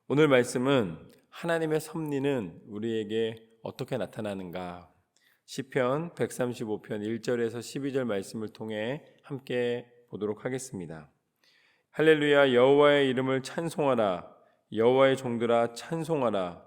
오늘 말씀은 하나님의 섭리는 우리에게 어떻게 나타나는가? 시편 135편 1절에서 12절 말씀을 통해 함께 보도록 하겠습니다. 할렐루야, 여호와의 이름을 찬송하라. 여호와의 종들아 찬송하라.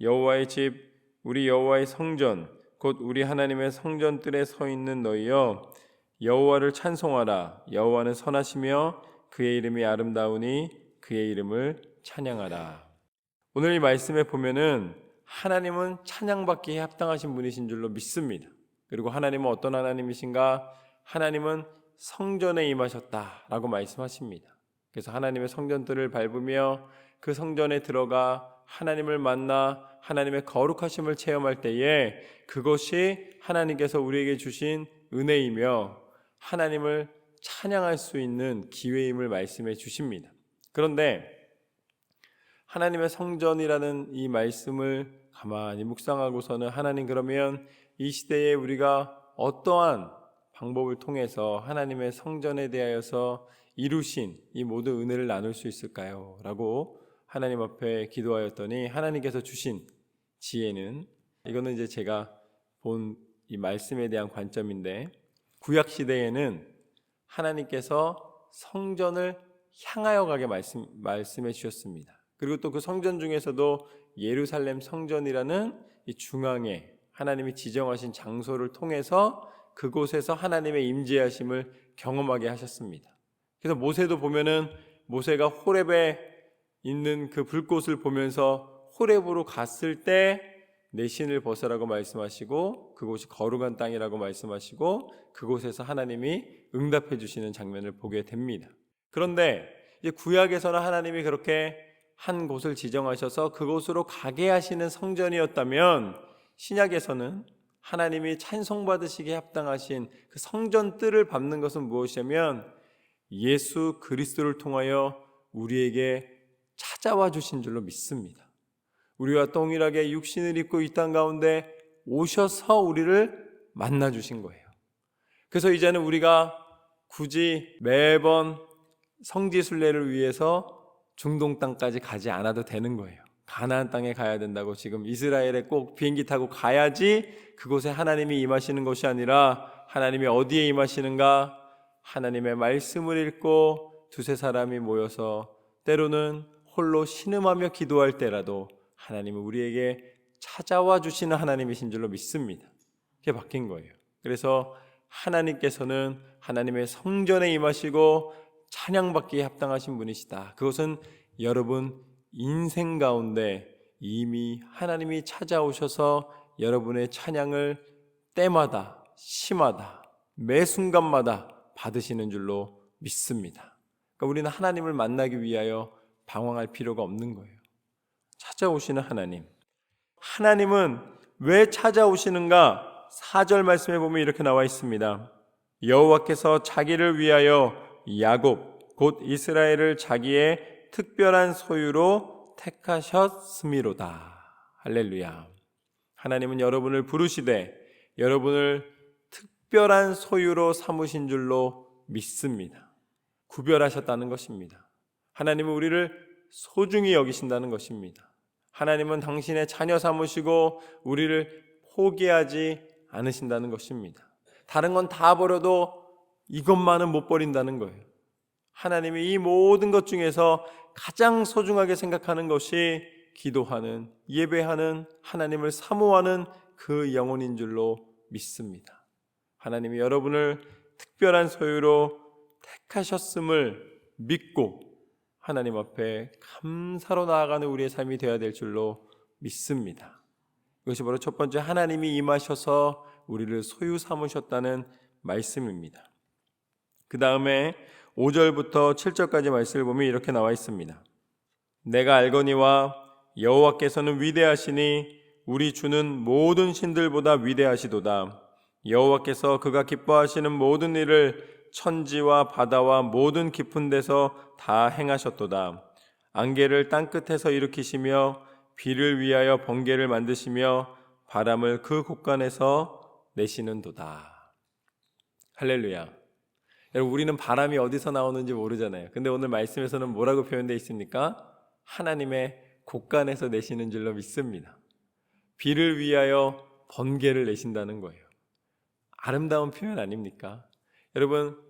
여호와의 집, 우리 여호와의 성전, 곧 우리 하나님의 성전뜰에 서 있는 너희여, 여호와를 찬송하라. 여호와는 선하시며 그의 이름이 아름다우니 그의 이름을 찬양하라. 오늘 이 말씀에 보면은 하나님은 찬양받기에 합당하신 분이신 줄로 믿습니다. 그리고 하나님은 어떤 하나님이신가? 하나님은 성전에 임하셨다라고 말씀하십니다. 그래서 하나님의 성전들을 밟으며 그 성전에 들어가 하나님을 만나 하나님의 거룩하심을 체험할 때에 그것이 하나님께서 우리에게 주신 은혜이며 하나님을 찬양할 수 있는 기회임을 말씀해 주십니다. 그런데 하나님의 성전이라는 이 말씀을 가만히 묵상하고서는 하나님, 그러면 이 시대에 우리가 어떠한 방법을 통해서 하나님의 성전에 대하여서 이루신 이 모든 은혜를 나눌 수 있을까요? 라고 하나님 앞에 기도하였더니 하나님께서 주신 지혜는, 이거는 이제 제가 본 이 말씀에 대한 관점인데, 구약 시대에는 하나님께서 성전을 향하여 가게 말씀해 주셨습니다. 그리고 또 그 성전 중에서도 예루살렘 성전이라는 이 중앙에 하나님이 지정하신 장소를 통해서 그곳에서 하나님의 임재하심을 경험하게 하셨습니다. 그래서 모세도 보면은 모세가 호렙에 있는 그 불꽃을 보면서 호렙으로 갔을 때 내 신을 벗으라고 말씀하시고 그곳이 거룩한 땅이라고 말씀하시고 그곳에서 하나님이 응답해 주시는 장면을 보게 됩니다. 그런데 이제 구약에서는 하나님이 그렇게 한 곳을 지정하셔서 그곳으로 가게 하시는 성전이었다면, 신약에서는 하나님이 찬송받으시기에 합당하신 그 성전 뜰을 밟는 것은 무엇이냐면 예수 그리스도를 통하여 우리에게 찾아와 주신 줄로 믿습니다. 우리와 동일하게 육신을 입고 이 땅 가운데 오셔서 우리를 만나 주신 거예요. 그래서 이제는 우리가 굳이 매번 성지순례를 위해서 중동 땅까지 가지 않아도 되는 거예요. 가나안 땅에 가야 된다고 지금 이스라엘에 꼭 비행기 타고 가야지 그곳에 하나님이 임하시는 것이 아니라, 하나님이 어디에 임하시는가? 하나님의 말씀을 읽고 두세 사람이 모여서 때로는 홀로 신음하며 기도할 때라도 하나님은 우리에게 찾아와 주시는 하나님이신 줄로 믿습니다. 그게 바뀐 거예요. 그래서 하나님께서는 하나님의 성전에 임하시고 찬양받기에 합당하신 분이시다. 그것은 여러분 인생 가운데 이미 하나님이 찾아오셔서 여러분의 찬양을 때마다, 시마다, 매 순간마다 받으시는 줄로 믿습니다. 그러니까 우리는 하나님을 만나기 위하여 방황할 필요가 없는 거예요. 찾아오시는 하나님. 하나님은 왜 찾아오시는가? 4절 말씀에 보면 이렇게 나와 있습니다. 여호와께서 자기를 위하여 야곱 곧 이스라엘을 자기의 특별한 소유로 택하셨음이로다. 할렐루야. 하나님은 여러분을 부르시되 여러분을 특별한 소유로 삼으신 줄로 믿습니다. 구별하셨다는 것입니다. 하나님은 우리를 소중히 여기신다는 것입니다. 하나님은 당신의 자녀 삼으시고 우리를 포기하지 않으신다는 것입니다. 다른 건 다 버려도 이것만은 못 버린다는 거예요. 하나님이 이 모든 것 중에서 가장 소중하게 생각하는 것이 기도하는, 예배하는, 하나님을 사모하는 그 영혼인 줄로 믿습니다. 하나님이 여러분을 특별한 소유로 택하셨음을 믿고 하나님 앞에 감사로 나아가는 우리의 삶이 되어야 될 줄로 믿습니다. 이것이 바로 첫 번째, 하나님이 임하셔서 우리를 소유 삼으셨다는 말씀입니다. 그 다음에 5절부터 7절까지 말씀을 보면 이렇게 나와 있습니다. 내가 알거니와 여호와께서는 위대하시니 우리 주는 모든 신들보다 위대하시도다. 여호와께서 그가 기뻐하시는 모든 일을 천지와 바다와 모든 깊은 데서 다 행하셨도다. 안개를 땅끝에서 일으키시며 비를 위하여 번개를 만드시며 바람을 그 곳간에서 내시는도다. 할렐루야. 여러분, 우리는 바람이 어디서 나오는지 모르잖아요. 근데 오늘 말씀에서는 뭐라고 표현되어 있습니까? 하나님의 곳간에서 내시는 줄로 믿습니다. 비를 위하여 번개를 내신다는 거예요. 아름다운 표현 아닙니까? 여러분,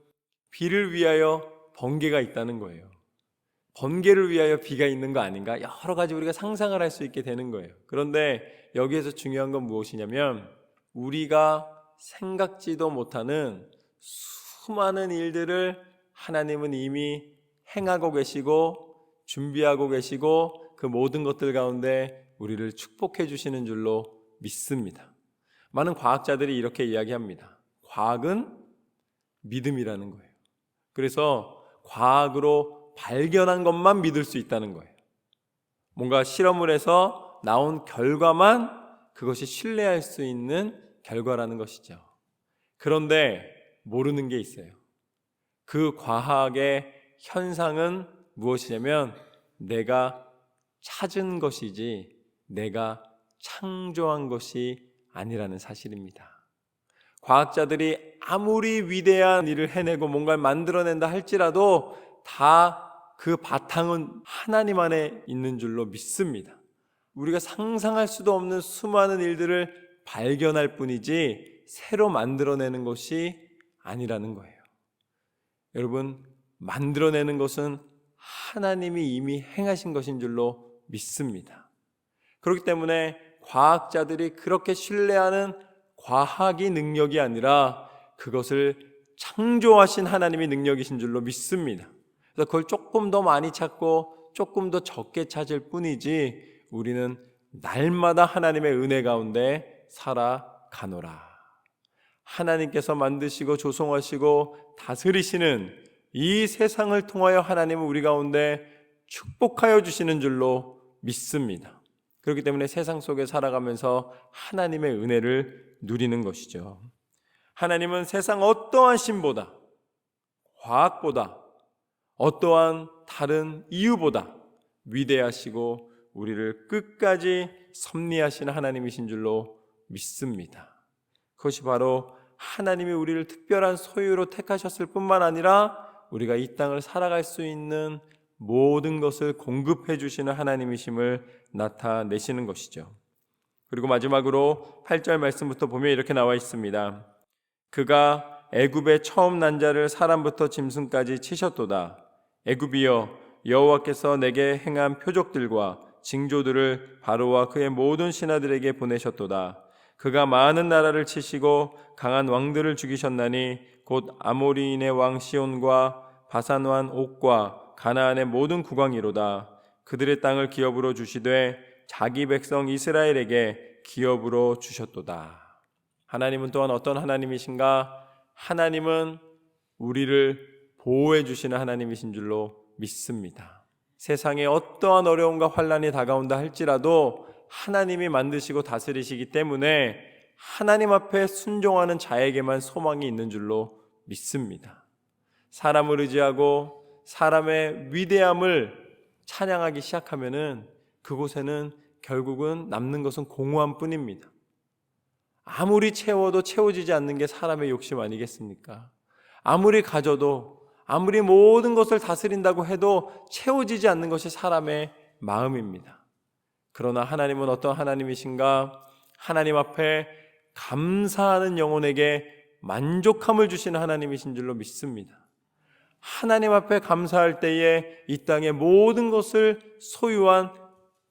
비를 위하여 번개가 있다는 거예요. 번개를 위하여 비가 있는 거 아닌가? 여러 가지 우리가 상상을 할 수 있게 되는 거예요. 그런데 여기에서 중요한 건 무엇이냐면 우리가 생각지도 못하는 수많은 일들을 하나님은 이미 행하고 계시고 준비하고 계시고 그 모든 것들 가운데 우리를 축복해 주시는 줄로 믿습니다. 많은 과학자들이 이렇게 이야기합니다. 과학은 믿음이라는 거예요. 그래서 과학으로 발견한 것만 믿을 수 있다는 거예요. 뭔가 실험을 해서 나온 결과만 그것이 신뢰할 수 있는 결과라는 것이죠. 그런데 모르는 게 있어요. 그 과학의 현상은 무엇이냐면 내가 찾은 것이지 내가 창조한 것이 아니라는 사실입니다. 과학자들이 아무리 위대한 일을 해내고 뭔가를 만들어낸다 할지라도 다 그 바탕은 하나님 안에 있는 줄로 믿습니다. 우리가 상상할 수도 없는 수많은 일들을 발견할 뿐이지 새로 만들어내는 것이 아니라는 거예요. 여러분, 만들어내는 것은 하나님이 이미 행하신 것인 줄로 믿습니다. 그렇기 때문에 과학자들이 그렇게 신뢰하는 과학이 능력이 아니라 그것을 창조하신 하나님이 능력이신 줄로 믿습니다. 그래서 그걸 조금 더 많이 찾고 조금 더 적게 찾을 뿐이지 우리는 날마다 하나님의 은혜 가운데 살아가노라. 하나님께서 만드시고 조성하시고 다스리시는 이 세상을 통하여 하나님은 우리 가운데 축복하여 주시는 줄로 믿습니다. 그렇기 때문에 세상 속에 살아가면서 하나님의 은혜를 누리는 것이죠. 하나님은 세상 어떠한 신보다, 과학보다, 어떠한 다른 이유보다 위대하시고 우리를 끝까지 섭리하시는 하나님이신 줄로 믿습니다. 그것이 바로 하나님이 우리를 특별한 소유로 택하셨을 뿐만 아니라 우리가 이 땅을 살아갈 수 있는 모든 것을 공급해 주시는 하나님이심을 나타내시는 것이죠. 그리고 마지막으로 8절 말씀부터 보면 이렇게 나와 있습니다. 그가 애굽의 처음 난 자를 사람부터 짐승까지 치셨도다. 애굽이여, 여호와께서 내게 행한 표적들과 징조들을 바로와 그의 모든 신하들에게 보내셨도다. 그가 많은 나라를 치시고 강한 왕들을 죽이셨나니 곧 아모리인의 왕 시온과 바산 왕 옥과 가나안의 모든 국왕이로다. 그들의 땅을 기업으로 주시되 자기 백성 이스라엘에게 기업으로 주셨도다. 하나님은 또한 어떤 하나님이신가? 하나님은 우리를 보호해 주시는 하나님이신 줄로 믿습니다. 세상에 어떠한 어려움과 환난이 다가온다 할지라도 하나님이 만드시고 다스리시기 때문에 하나님 앞에 순종하는 자에게만 소망이 있는 줄로 믿습니다. 사람을 의지하고 사람의 위대함을 찬양하기 시작하면은 그곳에는 결국은 남는 것은 공허함 뿐입니다. 아무리 채워도 채워지지 않는 게 사람의 욕심 아니겠습니까? 아무리 가져도 아무리 모든 것을 다스린다고 해도 채워지지 않는 것이 사람의 마음입니다. 그러나 하나님은 어떤 하나님이신가? 하나님 앞에 감사하는 영혼에게 만족함을 주시는 하나님이신 줄로 믿습니다. 하나님 앞에 감사할 때에 이 땅의 모든 것을 소유한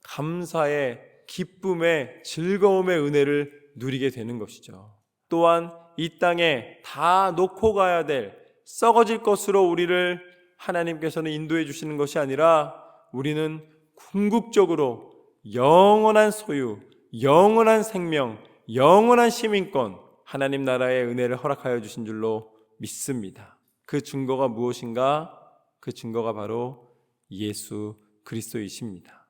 감사의 기쁨의 즐거움의 은혜를 누리게 되는 것이죠. 또한 이 땅에 다 놓고 가야 될 썩어질 것으로 우리를 하나님께서는 인도해 주시는 것이 아니라 우리는 궁극적으로 영원한 소유, 영원한 생명, 영원한 시민권, 하나님 나라의 은혜를 허락하여 주신 줄로 믿습니다. 그 증거가 무엇인가? 그 증거가 바로 예수 그리스도이십니다.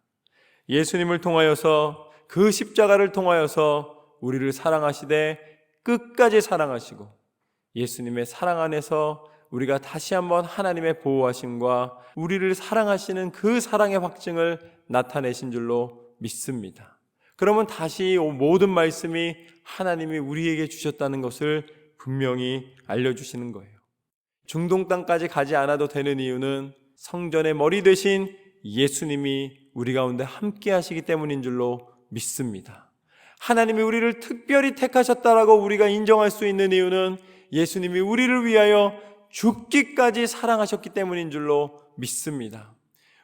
예수님을 통하여서 그 십자가를 통하여서 우리를 사랑하시되 끝까지 사랑하시고 예수님의 사랑 안에서 우리가 다시 한번 하나님의 보호하심과 우리를 사랑하시는 그 사랑의 확증을 나타내신 줄로 믿습니다. 그러면 다시 모든 말씀이 하나님이 우리에게 주셨다는 것을 분명히 알려주시는 거예요. 중동 땅까지 가지 않아도 되는 이유는 성전의 머리 되신 예수님이 우리 가운데 함께 하시기 때문인 줄로 믿습니다. 하나님이 우리를 특별히 택하셨다라고 우리가 인정할 수 있는 이유는 예수님이 우리를 위하여 죽기까지 사랑하셨기 때문인 줄로 믿습니다.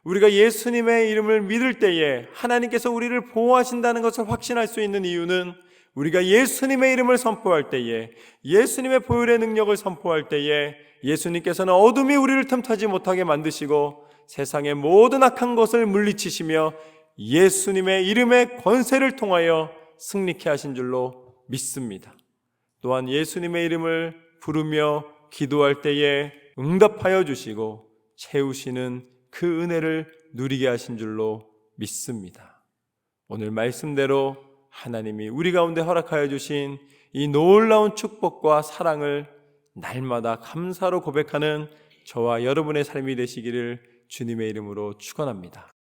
우리가 예수님의 이름을 믿을 때에 하나님께서 우리를 보호하신다는 것을 확신할 수 있는 이유는 우리가 예수님의 이름을 선포할 때에, 예수님의 보혈의 능력을 선포할 때에 예수님께서는 어둠이 우리를 틈타지 못하게 만드시고 세상의 모든 악한 것을 물리치시며 예수님의 이름의 권세를 통하여 승리케 하신 줄로 믿습니다. 또한 예수님의 이름을 부르며 기도할 때에 응답하여 주시고 채우시는 그 은혜를 누리게 하신 줄로 믿습니다. 오늘 말씀대로 하나님이 우리 가운데 허락하여 주신 이 놀라운 축복과 사랑을 날마다 감사로 고백하는 저와 여러분의 삶이 되시기를 주님의 이름으로 축원합니다.